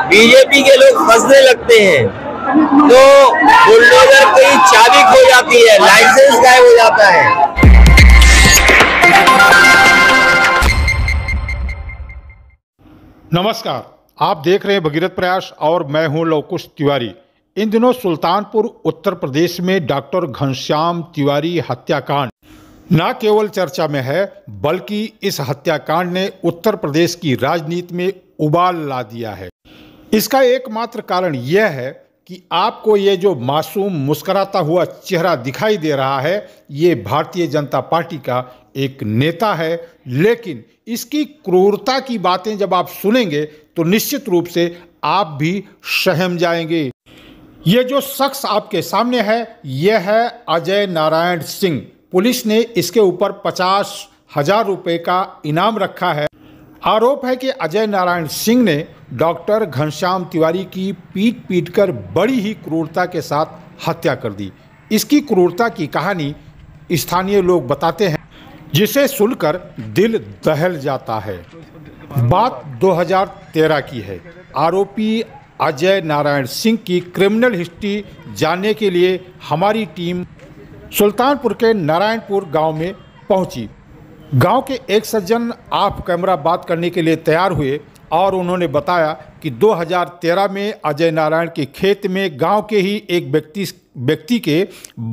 BJP के लोग फंसने लगते हैं तो बुलडोजर की चाबी खो जाती है, लाइसेंस गायब हो जाता है। नमस्कार, आप देख रहे हैं भगीरथ प्रयास और मैं हूं लवकुश तिवारी। इन दिनों सुल्तानपुर उत्तर प्रदेश में डॉक्टर घनश्याम तिवारी हत्याकांड न केवल चर्चा में है, बल्कि इस हत्याकांड ने उत्तर प्रदेश की राजनीति में उबाल ला दिया है। इसका एकमात्र कारण यह है कि आपको ये जो मासूम मुस्कुराता हुआ चेहरा दिखाई दे रहा है, ये भारतीय जनता पार्टी का एक नेता है। लेकिन इसकी क्रूरता की बातें जब आप सुनेंगे तो निश्चित रूप से आप भी सहम जाएंगे। ये जो शख्स आपके सामने है, यह है अजय नारायण सिंह। पुलिस ने इसके ऊपर 50,000 रुपये का इनाम रखा है। आरोप है कि अजय नारायण सिंह ने डॉक्टर घनश्याम तिवारी की पीट कर बड़ी ही क्रूरता के साथ हत्या कर दी। इसकी क्रूरता की कहानी स्थानीय लोग बताते हैं, जिसे सुनकर दिल दहल जाता है। बात 2013 की है। आरोपी अजय नारायण सिंह की क्रिमिनल हिस्ट्री जानने के लिए हमारी टीम सुल्तानपुर के नारायणपुर गांव में पहुंची। गांव के एक सज्जन ऑफ कैमरा बात करने के लिए तैयार हुए और उन्होंने बताया कि 2013 में अजय नारायण के खेत में गांव के ही एक व्यक्ति के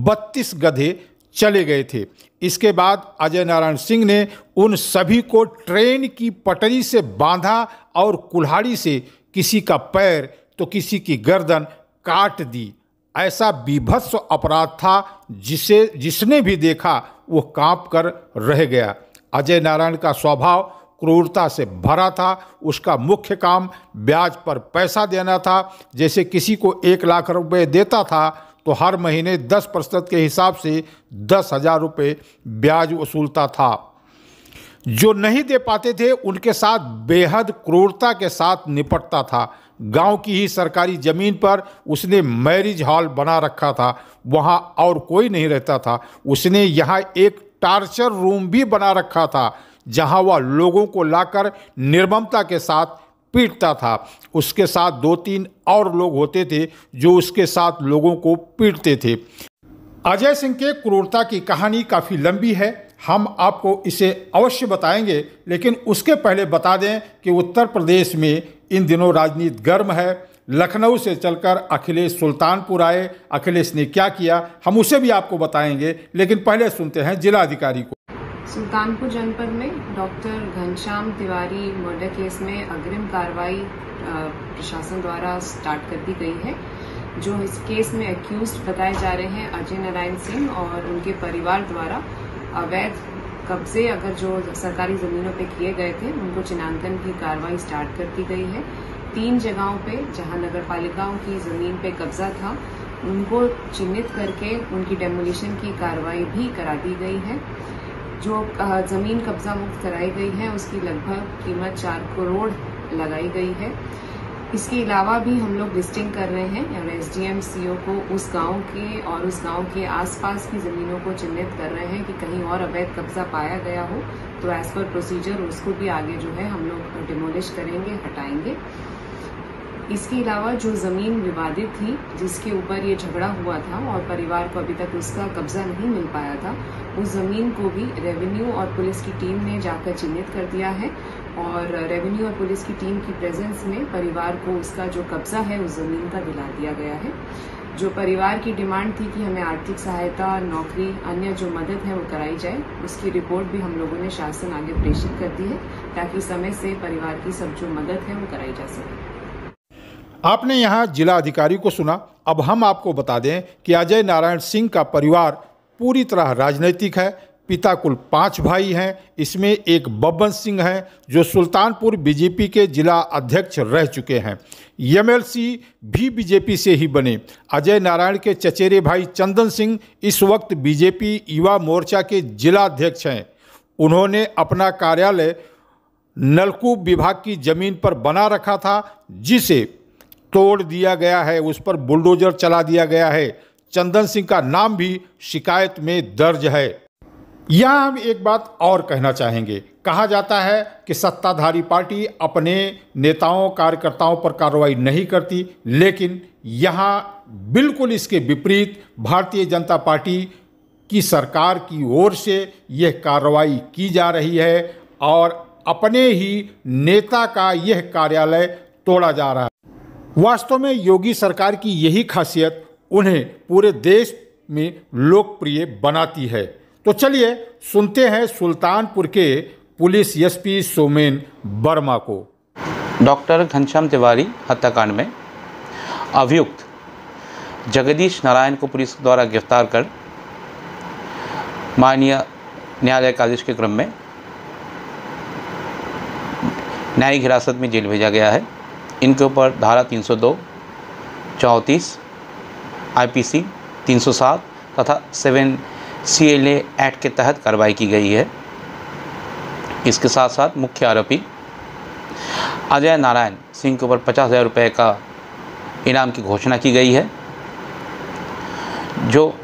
32 गधे चले गए थे। इसके बाद अजय नारायण सिंह ने उन सभी को ट्रेन की पटरी से बांधा और कुल्हाड़ी से किसी का पैर तो किसी की गर्दन काट दी। ऐसा बीभत्स अपराध था जिसने भी देखा वो कांप कर रह गया। अजय नारायण का स्वभाव क्रूरता से भरा था। उसका मुख्य काम ब्याज पर पैसा देना था। जैसे किसी को 1 लाख रुपए देता था तो हर महीने 10% के हिसाब से 10,000 रुपये ब्याज वसूलता था। जो नहीं दे पाते थे उनके साथ बेहद क्रूरता के साथ निपटता था। गांव की ही सरकारी ज़मीन पर उसने मैरिज हॉल बना रखा था। वहां और कोई नहीं रहता था। उसने यहाँ एक टार्चर रूम भी बना रखा था, जहां वह लोगों को लाकर निर्ममता के साथ पीटता था। उसके साथ 2-3 और लोग होते थे जो उसके साथ लोगों को पीटते थे। अजय सिंह के क्रूरता की कहानी काफ़ी लंबी है, हम आपको इसे अवश्य बताएंगे। लेकिन उसके पहले बता दें कि उत्तर प्रदेश में इन दिनों राजनीति गर्म है। लखनऊ से चलकर अखिलेश सुल्तानपुर आए। अखिलेश ने क्या किया हम उसे भी आपको बताएंगे, लेकिन पहले सुनते हैं जिलाधिकारी को। सुल्तानपुर जनपद में doctor Ghanshyam Tiwari murder case में अग्रिम कार्रवाई प्रशासन द्वारा स्टार्ट कर दी गई है। जो इस केस में एक्यूज्ड बताए जा रहे हैं अजय नारायण सिंह और उनके परिवार द्वारा अवैध कब्जे अगर जो सरकारी जमीनों पे किए गए थे, उनको चिन्हांकन की कार्रवाई स्टार्ट कर दी गई है। 3 जगहों पे जहां नगर पालिकाओं की जमीन पे कब्जा था, उनको चिन्हित करके उनकी डेमोलिशन की कार्रवाई भी करा दी गई है। जो जमीन कब्जा मुक्त कराई गई है उसकी लगभग कीमत 4 करोड़ लगाई गई है। इसके अलावा भी हम लोग लिस्टिंग कर रहे हैं एसडीएम सीओ को उस गांव के और उस गांव के आसपास की जमीनों को चिन्हित कर रहे हैं कि कहीं और अवैध कब्जा पाया गया हो तो एज पर प्रोसीजर उसको भी आगे जो है हम लोग डिमोलिश करेंगे, हटाएंगे। इसके अलावा जो जमीन विवादित थी जिसके ऊपर ये झगड़ा हुआ था और परिवार को अभी तक उसका कब्जा नहीं मिल पाया था, उस जमीन को भी रेवेन्यू और पुलिस की टीम ने जाकर चिन्हित कर दिया है और रेवेन्यू और पुलिस की टीम की प्रेजेंस में परिवार को उसका जो कब्जा है उस जमीन का दिला दिया गया है। जो परिवार की डिमांड थी कि हमें आर्थिक सहायता, नौकरी, अन्य जो मदद है वो कराई जाए, उसकी रिपोर्ट भी हम लोगों ने शासन आगे प्रेषित कर दी है ताकि समय से परिवार की सब जो मदद है वो कराई जा सके। आपने यहाँ जिला अधिकारी को सुना। अब हम आपको बता दें कि अजय नारायण सिंह का परिवार पूरी तरह राजनीतिक है। पिता कुल 5 भाई हैं। इसमें एक बब्बन सिंह हैं जो सुल्तानपुर बीजेपी के जिला अध्यक्ष रह चुके हैं। एमएलसी भी बीजेपी से ही बने। अजय नारायण के चचेरे भाई चंदन सिंह इस वक्त बीजेपी युवा मोर्चा के जिला अध्यक्ष हैं। उन्होंने अपना कार्यालय नलकूप विभाग की जमीन पर बना रखा था, जिसे तोड़ दिया गया है, उस पर बुलडोजर चला दिया गया है। चंदन सिंह का नाम भी शिकायत में दर्ज है। यहाँ हम एक बात और कहना चाहेंगे कहा जाता है कि सत्ताधारी पार्टी अपने नेताओं कार्यकर्ताओं पर कार्रवाई नहीं करती, लेकिन यहाँ बिल्कुल इसके विपरीत भारतीय जनता पार्टी की सरकार की ओर से यह कार्रवाई की जा रही है और अपने ही नेता का यह कार्यालय तोड़ा जा रहा है। वास्तव में योगी सरकार की यही खासियत उन्हें पूरे देश में लोकप्रिय बनाती है। तो चलिए सुनते हैं सुल्तानपुर के पुलिस एसपी सोमेन वर्मा को। डॉक्टर घनश्याम तिवारी हत्याकांड में अभियुक्त जगदीश नारायण को पुलिस द्वारा गिरफ्तार कर माननीय न्यायालय के आदेश के क्रम में न्यायिक हिरासत में जेल भेजा गया है। इनके ऊपर धारा 302, 34, IPC 307 तथा 7 CLA एक्ट के तहत कार्रवाई की गई है। इसके साथ साथ मुख्य आरोपी अजय नारायण सिंह के ऊपर 50,000 रुपये का इनाम की घोषणा की गई है, जो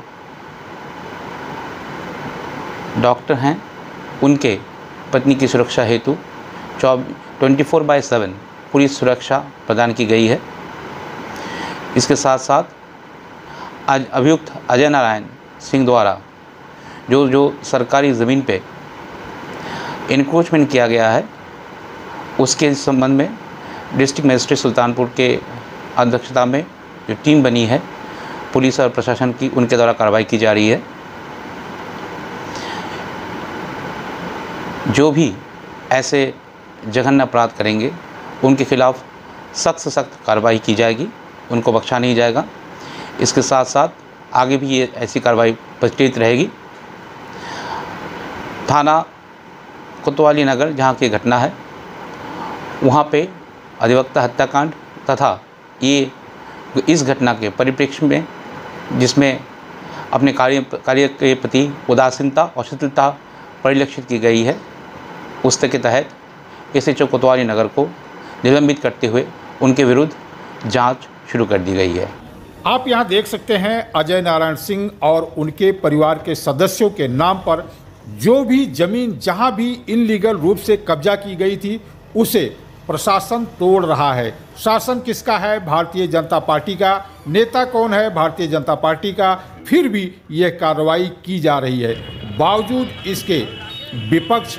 डॉक्टर हैं उनके पत्नी की सुरक्षा हेतु 24/7 पुलिस सुरक्षा प्रदान की गई है। इसके साथ साथ आज अभियुक्त अजय नारायण सिंह द्वारा जो सरकारी ज़मीन पे इंक्रोचमेंट किया गया है, उसके संबंध में डिस्ट्रिक्ट मजिस्ट्रेट सुल्तानपुर के अध्यक्षता में जो टीम बनी है पुलिस और प्रशासन की, उनके द्वारा कार्रवाई की जा रही है। जो भी ऐसे जघन्य अपराध करेंगे उनके खिलाफ सख्त से सख्त कार्रवाई की जाएगी, उनको बख्शा नहीं जाएगा। इसके साथ साथ आगे भी ये ऐसी कार्रवाई प्रचलित रहेगी। थाना कोतवाली नगर जहाँ की घटना है, वहाँ पे अधिवक्ता हत्याकांड तथा ये इस घटना के परिप्रेक्ष्य में जिसमें अपने कार्य के प्रति उदासीनता और शिथिलता परिलक्षित की गई है, उसके तहत SHO कोतवाली नगर को निलंबित करते हुए उनके विरुद्ध जांच शुरू कर दी गई है। आप यहां देख सकते हैं अजय नारायण सिंह और उनके परिवार के सदस्यों के नाम पर जो भी जमीन जहां भी इनलीगल रूप से कब्जा की गई थी उसे प्रशासन तोड़ रहा है। शासन किसका है? भारतीय जनता पार्टी का। नेता कौन है? भारतीय जनता पार्टी का। फिर भी यह कार्रवाई की जा रही है। बावजूद इसके विपक्ष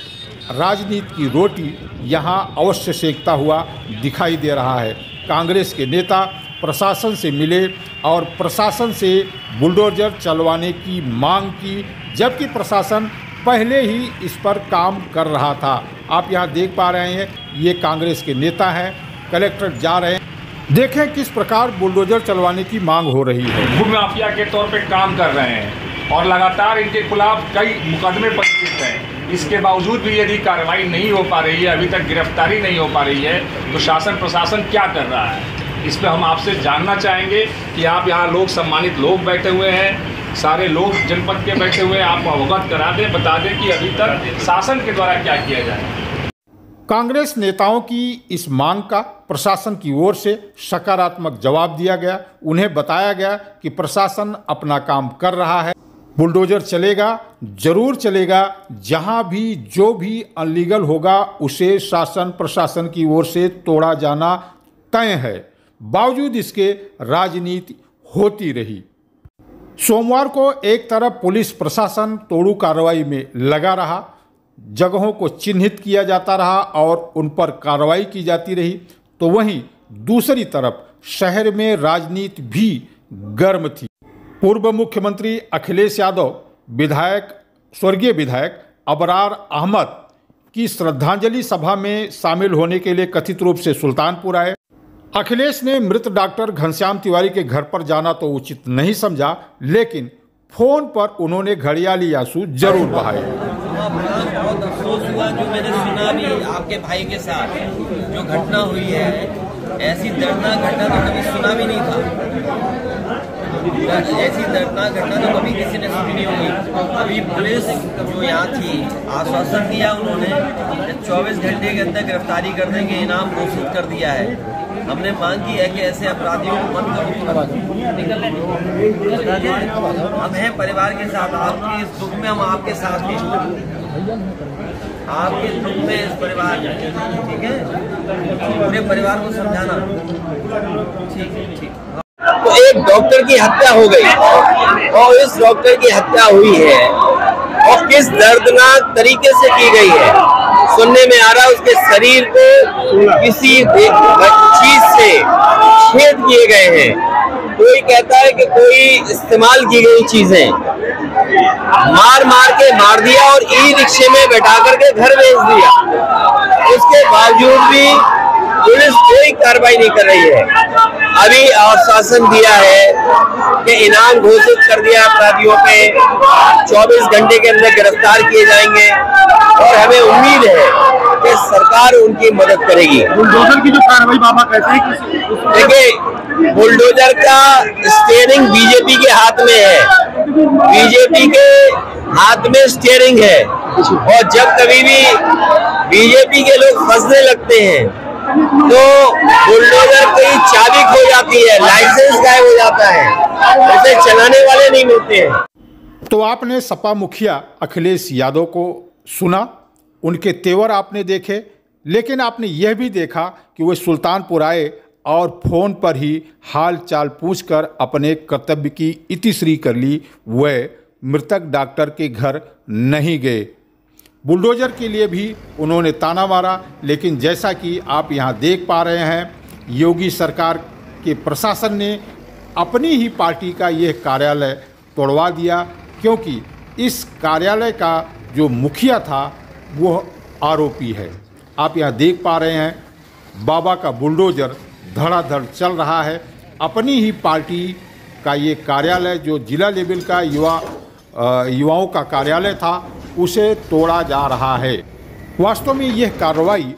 राजनीति की रोटी यहाँ अवश्य सेकता हुआ दिखाई दे रहा है। कांग्रेस के नेता प्रशासन से मिले और प्रशासन से बुलडोजर चलवाने की मांग की, जबकि प्रशासन पहले ही इस पर काम कर रहा था। आप यहाँ देख पा रहे हैं, ये कांग्रेस के नेता हैं, कलेक्टर जा रहे हैं। देखें किस प्रकार बुलडोजर चलवाने की मांग हो रही है। भूमि माफिया के तौर पे काम कर रहे हैं और लगातार इनके खिलाफ कई मुकदमे पंजीकृत हैं। इसके बावजूद भी यदि कार्रवाई नहीं हो पा रही है, अभी तक गिरफ्तारी नहीं हो पा रही है, तो शासन प्रशासन क्या कर रहा है? इस पर हम आपसे जानना चाहेंगे कि आप यहाँ लोग सम्मानित लोग बैठे हुए हैं, सारे लोग जनपद के बैठे हुए हैं, आप अवगत करा दें, बता दें कि अभी तक शासन के द्वारा क्या किया जाए। कांग्रेस नेताओं की इस मांग का प्रशासन की ओर से सकारात्मक जवाब दिया गया। उन्हें बताया गया कि प्रशासन अपना काम कर रहा है, बुलडोजर चलेगा, जरूर चलेगा। जहां भी जो भी अनलीगल होगा उसे शासन प्रशासन की ओर से तोड़ा जाना तय है। बावजूद इसके राजनीति होती रही। सोमवार को एक तरफ पुलिस प्रशासन तोड़ू कार्रवाई में लगा रहा, जगहों को चिन्हित किया जाता रहा और उन पर कार्रवाई की जाती रही, तो वहीं दूसरी तरफ शहर में राजनीति भी गर्म थी। पूर्व मुख्यमंत्री अखिलेश यादव स्वर्गीय विधायक अबरार अहमद की श्रद्धांजलि सभा में शामिल होने के लिए कथित रूप से सुल्तानपुर आए। अखिलेश ने मृत डॉक्टर घनश्याम तिवारी के घर पर जाना तो उचित नहीं समझा, लेकिन फोन पर उन्होंने घड़ियाली आंसू जरूर बहाए। बहुत अफसोस हुआ जो मैंने सुना भी आपके भाई के साथ जो घटना हुई है, ऐसी दर्दनाक घटना तो कभी सुना भी नहीं था। ऐसी दर्दनाक घटना तो कभी किसी ने सुनी नहीं होगी। अभी पुलिस जो यहाँ थी, आश्वासन दिया उन्होंने 24 घंटे के अंदर गिरफ्तारी करने के इनाम घोषित कर दिया है। हमने मांग की है कि ऐसे अपराधियों को मत करो, हम हैं परिवार के साथ, आपके इस दुख में हम आपके साथ हैं। आपके दुख में इस परिवार, ठीक है, पूरे परिवार को समझाना। ठीक। तो एक डॉक्टर की हत्या हो गई और इस डॉक्टर की हत्या हुई है और किस दर्दनाक तरीके से की गई है। सुनने में आ रहा है उसके शरीर को किसी चीज से छेद किए गए हैं। कोई कहता है कि कोई इस्तेमाल की गई चीजें मार के मार दिया और ई रिक्शे में बैठा करके घर भेज दिया। उसके बावजूद भी पुलिस कोई कार्रवाई नहीं कर रही है। अभी आश्वासन दिया है कि इनाम घोषित कर दिया अपराधियों पे, 24 घंटे के अंदर गिरफ्तार किए जाएंगे और हमें उम्मीद है कि सरकार उनकी मदद करेगी। बुलडोजर की जो कार्रवाई बाबा कहते हैं कि देखिए, बुलडोजर का स्टीयरिंग बीजेपी के हाथ में है, बीजेपी के हाथ में स्टीयरिंग है और जब कभी भी बीजेपी के लोग फंसने लगते हैं तो बुलडोजर की चाबी खो जाती है, लाइसेंस गायब हो जाता है, उसे चलाने वाले नहीं मिलते हैं। तो आपने सपा मुखिया अखिलेश यादव को सुना, उनके तेवर आपने देखे, लेकिन आपने यह भी देखा कि वे सुल्तानपुर आए और फ़ोन पर ही हाल चाल पूछकर अपने कर्तव्य की इतिश्री कर ली। वह मृतक डॉक्टर के घर नहीं गए। बुलडोजर के लिए भी उन्होंने ताना मारा, लेकिन जैसा कि आप यहाँ देख पा रहे हैं, योगी सरकार के प्रशासन ने अपनी ही पार्टी का यह कार्यालय तोड़वा दिया, क्योंकि इस कार्यालय का जो मुखिया था वो आरोपी है। आप यहाँ देख पा रहे हैं बाबा का बुलडोजर धड़ाधड़ चल रहा है। अपनी ही पार्टी का ये कार्यालय जो जिला लेवल का युवाओं का कार्यालय था उसे तोड़ा जा रहा है। वास्तव में यह कार्रवाई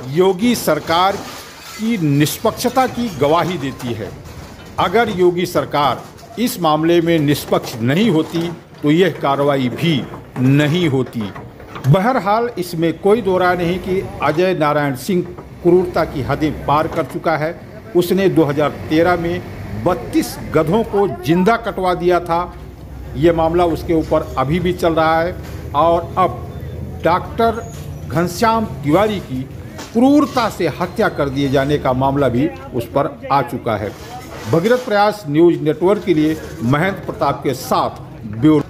योगी सरकार की निष्पक्षता की गवाही देती है। अगर योगी सरकार इस मामले में निष्पक्ष नहीं होती तो यह कार्रवाई भी नहीं होती। बहरहाल इसमें कोई दो राय नहीं कि अजय नारायण सिंह क्रूरता की हदें पार कर चुका है। उसने 2013 में 32 गधों को जिंदा कटवा दिया था। ये मामला उसके ऊपर अभी भी चल रहा है और अब डॉक्टर घनश्याम तिवारी की क्रूरता से हत्या कर दिए जाने का मामला भी उस पर आ चुका है। भगीरथ प्रयास न्यूज़ नेटवर्क के लिए महेंद्र प्रताप के साथ ब्यूरो।